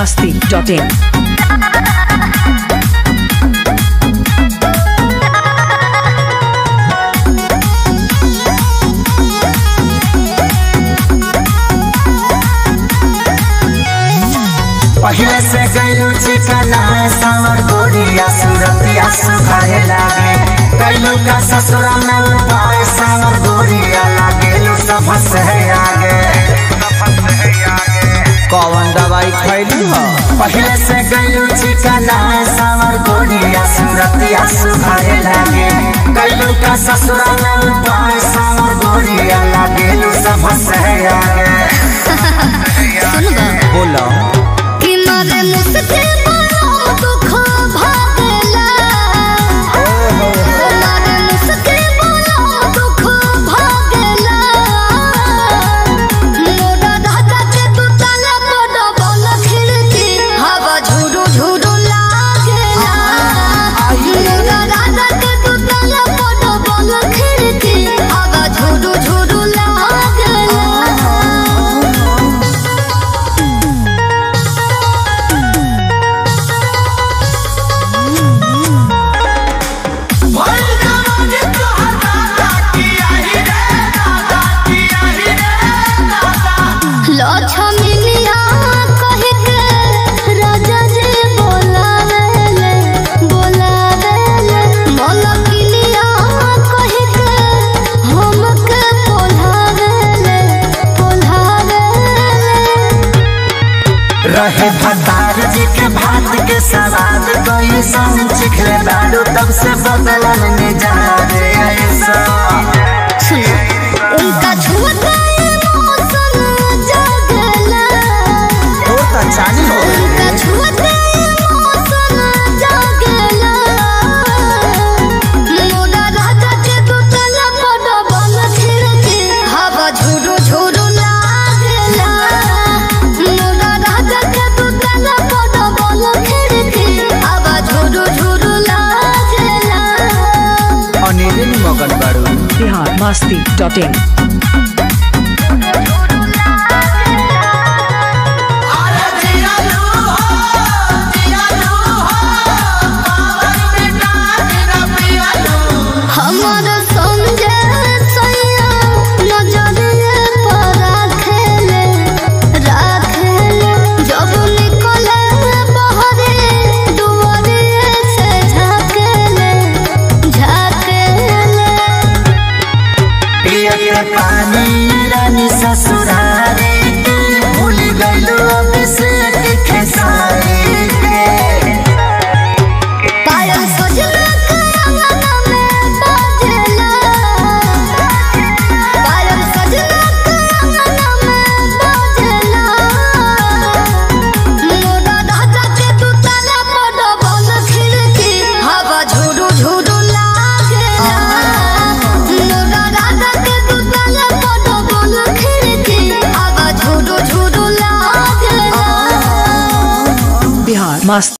biharmasti.in। पहले से गईलू चिकना सावर गोरिया सूरतिया सुखाए लागे गईलू का ससुरा में उपाय सावर गोरिया लागेलू सब से आगे कौन दवाई खैली हो? पहले से गईलू चिकना सावर गोरिया सूरतिया सुखाए लागे गईलू का ससुरा में उपाय सावर गोरिया लागेलू सब से आगे बोलो रहे भतार जी के भात के सवाद कोई संग चिखले बाड़ू तब से बदलन में जा रे ऐसा उनका छुआ मौसम जगला वो तो चाली हो उनका छुआ मौसम जगला मोरा राजा के दुतला बड़ बल खिड़की हवा झुरु झुरु लागला मोरा राजा के दुतला बड़ बल खिड़की हवा झुरु झुरु लागला अनिल मगन बाड़ू biharmasti.in। पानी रानी ससुरारे के भूल गईलू अब से खेसारी के पायल सजना के अंगना में बाजेला पायल सजना के अंगना में बाजेला मोरा राजा के दुतला बड़ बल खिड़की हवा झुरु झुरु लागेला मोरा राजा के दुतला बड़ बल खिड़की हवा झुरु झुरु लागेला biharmasti।